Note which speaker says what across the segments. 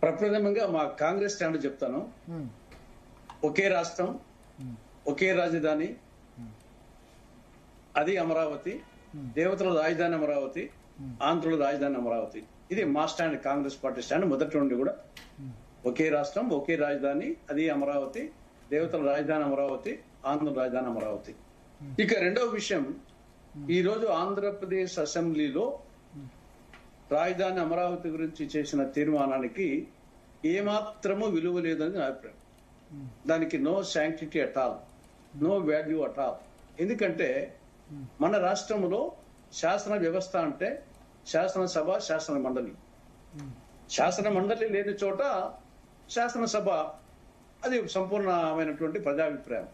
Speaker 1: ప్రప్రథమంగా మా కాంగ్రెస్ స్టాండ్ చెప్తాను. ఒకే రాష్ట్రం, ఒకే రాజధాని, అది అమరావతి. దేవతల రాజధాని అమరావతి, ఆంధ్రుల రాజధాని అమరావతి. ఇది మా స్టాండ్, కాంగ్రెస్ పార్టీ స్టాండ్ మొదటి నుండి కూడా. ఒకే రాష్ట్రం, ఒకే రాజధాని, అది అమరావతి. దేవతల రాజధాని అమరావతి, ఆంధ్రుల రాజధాని అమరావతి. ఇక రెండవ విషయం, ఈ రోజు ఆంధ్రప్రదేశ్ అసెంబ్లీలో రాజధాని అమరావతి గురించి చేసిన తీర్మానానికి ఏమాత్రము విలువ లేదని నా అభిప్రాయం. దానికి no sanctity at all, no value at all. ఎందుకంటే మన రాష్ట్రంలో శాసన వ్యవస్థ అంటే శాసనసభ, శాసన మండలి. శాసన మండలి లేని చోట శాసనసభ అది సంపూర్ణమైనటువంటి ప్రజాభిప్రాయం.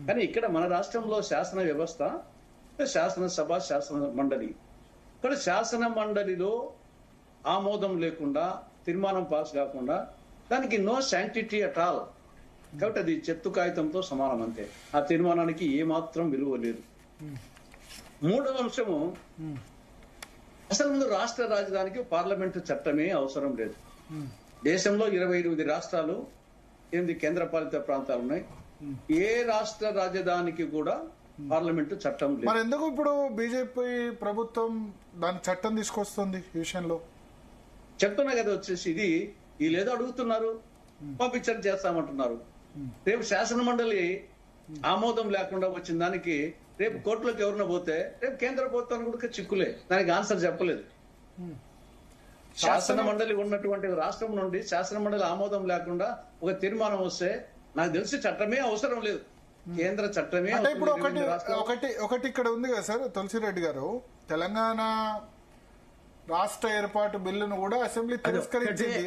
Speaker 1: కానీ ఇక్కడ మన రాష్ట్రంలో శాసన వ్యవస్థ, శాసనసభ, శాసన మండలి. ఇక్కడ శాసన మండలిలో ఆమోదం లేకుండా, తీర్మానం పాస్ కాకుండా దానికి నో శాంక్టిటీ అట్ ఆల్. కాబట్టి అది చెత్త కాగితంతో సమానం అంతే. ఆ తీర్మానానికి ఏమాత్రం విలువ లేదు. మూడవ అంశము, అసలు ముందు రాష్ట్ర రాజధానికి పార్లమెంటు చట్టమే అవసరం లేదు. దేశంలో 28 రాష్ట్రాలు, 8 కేంద్రపాలిత ప్రాంతాలు ఉన్నాయి. ఏ రాష్ట్ర రాజధానికి కూడా పార్లమెంటు చట్టం లేదు.
Speaker 2: మరి ఎందుకు ఇప్పుడు బీజేపీ ప్రభుత్వం దాని చట్టం తీసుకొస్తుంది ఈ విషయంలో?
Speaker 1: చెప్తున్నా కదా, వచ్చేసి ఇది వీళ్ళేదో అడుగుతున్నారు, పంపించడం చేస్తామంటున్నారు. రేపు శాసన మండలి ఆమోదం లేకుండా వచ్చిన దానికి రేపు కోర్టులోకి ఎవరిన పోతే రేపు కేంద్ర ప్రభుత్వానికి కూడా చిక్కులే. దానికి ఆన్సర్ చెప్పలేదు. శాసన మండలి ఉన్నటువంటి రాష్ట్రం నుండి శాసన మండలి ఆమోదం లేకుండా ఒక తీర్మానం వస్తే నాకు తెలిసి చట్టమే అవసరం లేదు, కేంద్ర చట్టమే.
Speaker 2: అంటే ఇప్పుడు ఒకటి ఇక్కడ ఉంది కదా సార్ తులసిరెడ్డి గారు, తెలంగాణ రాష్ట్ర ఏర్పాటు బిల్లును కూడా అసెంబ్లీ తిరస్కరించింది.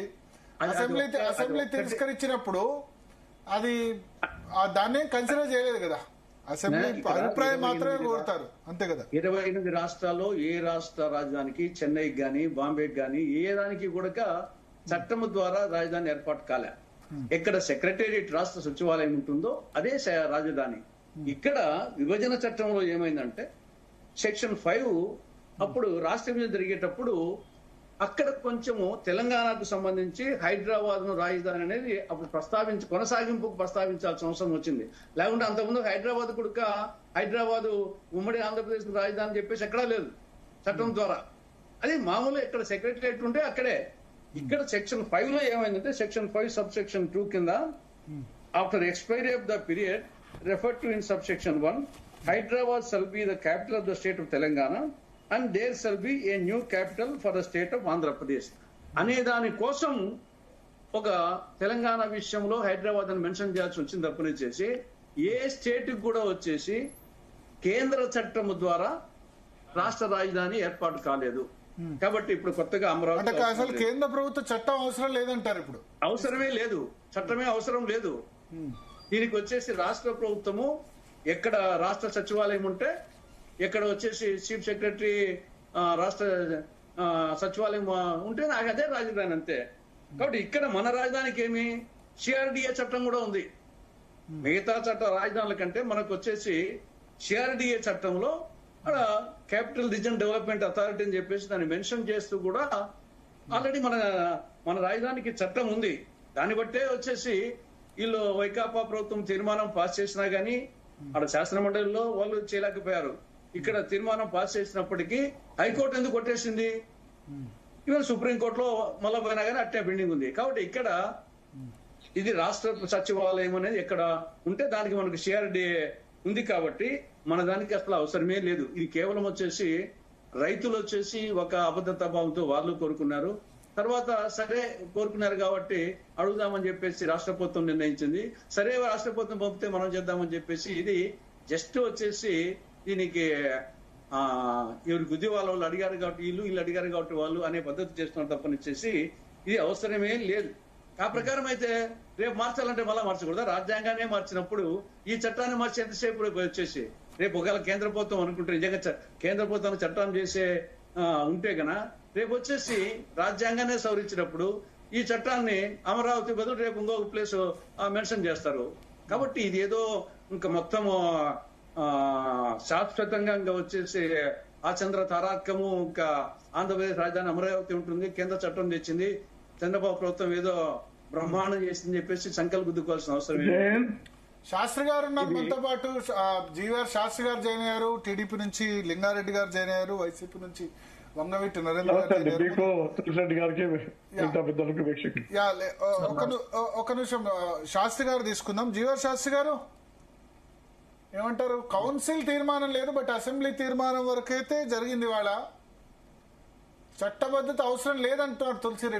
Speaker 2: అసెంబ్లీ తిరస్కరించినప్పుడు అది దాన్ని కన్సిడర్ చేయలేదు కదా, అసెంబ్లీ అభిప్రాయం మాత్రమే కోరుతారు, అంతే కదా.
Speaker 1: 28 రాష్ట్రాల్లో ఏ రాష్ట్ర రాజధానికి, చెన్నైకి గాని, బాంబేకి గాని, ఏ దానికి కూడా చట్టము ద్వారా రాజధాని ఏర్పాటు కాలే. ఎక్కడ సెక్రటేరియట్ రాష్ట్ర సచివాలయం ఉంటుందో అదే రాజధాని. ఇక్కడ విభజన చట్టంలో ఏమైందంటే సెక్షన్ 5 అప్పుడు రాష్ట్ర విభజన జరిగేటప్పుడు అక్కడ కొంచెము తెలంగాణకు సంబంధించి హైదరాబాద్ ను రాజధాని అనేది అప్పుడు కొనసాగింపుకు ప్రస్తావించాల్సిన అవసరం వచ్చింది. లేకుంటే అంతకుముందు హైదరాబాద్ కూడా హైదరాబాద్ ఉమ్మడి ఆంధ్రప్రదేశ్ రాజధాని చెప్పేసి ఎక్కడా లేదు చట్టం ద్వారా. అది మామూలు ఇక్కడ సెక్రటరియట్ ఉంటే అక్కడే. ఇక్కడ సెక్షన్ 5 లో ఏమైందంటే సెక్షన్ 5 సబ్సెక్షన్ 2 కింద after expiry of the period refer to in subsection 1 Hyderabad shall be the capital of the state of Telangana and there shall be a new capital for the state of Andhra Pradesh అనే దాని కోసం ఒక తెలంగాణ విషయంలో హైదరాబాద్ అని mention చేయాల్సి వచ్చింది. తప్పనిచ్చేసి ఏ state కూడా వచ్చేసి కేంద్ర చట్టం ద్వారా రాష్ట్ర రాజధాని ఏర్పాటు కాలేదు. కాబట్టి ఇప్పుడు కొత్తగా అమరావతి
Speaker 2: అసలు కేంద్ర ప్రభుత్వ చట్టం అవసరం లేదంటారు. ఇప్పుడు
Speaker 1: అవసరమే లేదు, చట్టమే అవసరం లేదు. దీనికి వచ్చేసి రాష్ట్ర ప్రభుత్వము ఎక్కడ రాష్ట్ర సచివాలయం ఉంటే ఎక్కడ వచ్చేసి చీఫ్ సెక్రటరీ రాష్ట్ర సచివాలయం ఉంటే నాకు అదే రాజధాని అంతే. కాబట్టి ఇక్కడ మన రాజధానికి ఏమి సిఆర్డిఏ చట్టం కూడా ఉంది. మిగతా చట్ట రాజధానుల కంటే మనకు వచ్చేసి సిఆర్డిఏ చట్టంలో క్యాపిటల్ రీజన్ డెవలప్మెంట్ అథారిటీ అని చెప్పేసి దాన్ని మెన్షన్ చేస్తూ కూడా ఆల్రెడీ మన రాజధానికి చట్టం ఉంది. దాన్ని బట్టే వచ్చేసి వీళ్ళు వైకాపా ప్రభుత్వం తీర్మానం పాస్ చేసినా గానీ అక్కడ శాసన మండలిలో వాళ్ళు చేయలేకపోయారు. ఇక్కడ తీర్మానం పాస్ చేసినప్పటికీ హైకోర్టు ఎందుకు కొట్టేసింది? ఈవెన్ సుప్రీంకోర్టులో మళ్ళా పోయినా కానీ అట్టే పెండింగ్ ఉంది. కాబట్టి ఇక్కడ ఇది రాష్ట్ర సచివాలయం అనేది ఎక్కడ ఉంటే దానికి మనకు సిఆర్డిఏ ఉంది. కాబట్టి మన దానికి అసలు అవసరమే లేదు. ఇది కేవలం వచ్చేసి రైతులు వచ్చేసి ఒక అబద్ధత భావంతో వాళ్ళు కోరుకున్నారు. తర్వాత సరే కోరుకున్నారు కాబట్టి అడుగుదామని చెప్పేసి రాష్ట్ర ప్రభుత్వం నిర్ణయించింది. సరే రాష్ట్ర ప్రభుత్వం పంపితే మనం చేద్దామని చెప్పేసి ఇది జస్ట్ వచ్చేసి దీనికి ఎవరికి బుద్ధి వాళ్ళు అడిగారు కాబట్టి వీళ్ళు అడిగారు కాబట్టి వాళ్ళు అనే పద్ధతి చేస్తున్నారు తప్పనిచ్చేసి ఇది అవసరమే లేదు. ఆ ప్రకారం అయితే రేపు మార్చాలంటే మళ్ళా మార్చకూడదా? రాజ్యాంగాన్ని మార్చినప్పుడు ఈ చట్టాన్ని మార్చి ఎంతసేపు వచ్చేసి రేపు ఒకవేళ కేంద్ర ప్రభుత్వం అనుకుంటే నిజంగా కేంద్ర ప్రభుత్వం చట్టం చేసే ఉంటే గన రేపు వచ్చేసి రాజ్యాంగాన్ని సవరించినప్పుడు ఈ చట్టాన్ని అమరావతి బదులు రేపు ఇంకొక ప్లేస్ మెన్షన్ చేస్తారు. కాబట్టి ఇది ఏదో ఇంకా మొత్తం శాశ్వతంగా ఇంకా వచ్చేసి ఆ చంద్ర తారార్కము ఇంకా ఆంధ్రప్రదేశ్ రాజధాని అమరావతి ఉంటుంది, కేంద్ర చట్టం తెచ్చింది, చంద్రబాబు ప్రభుత్వం ఏదో బ్రహ్మాండం చేసిందని చెప్పేసి సంకల్ గుద్దుకోవాల్సిన అవసరం లేదు.
Speaker 3: జయంత్
Speaker 2: శాస్త్రి గారు ఉన్నారు మనతో పాటు. జీవీఆర్ శాస్త్రి గారు జాయిన్ అయ్యారు, టీడీపీ నుంచి లింగారెడ్డి గారు జాయిన్ అయ్యారు, వైసీపీ నుంచి వంగవీటి నరేంద్ర గారు జాయిన్ అయ్యారు.
Speaker 3: మీకు తులసిరెడ్డి గారికి మిగతా పెద్దలకు వీక్షకులు.
Speaker 2: ఒక నిమిషం శాస్త్రి గారు తీసుకుందాం. జీవీఆర్ శాస్త్రి గారు ఏమంటారు? కౌన్సిల్ తీర్మానం లేదు, బట్ అసెంబ్లీ తీర్మానం వరకైతే జరిగింది. వాళ్ళ చట్టబద్ధత అవసరం లేదంటున్నారు తులసిరెడ్డి.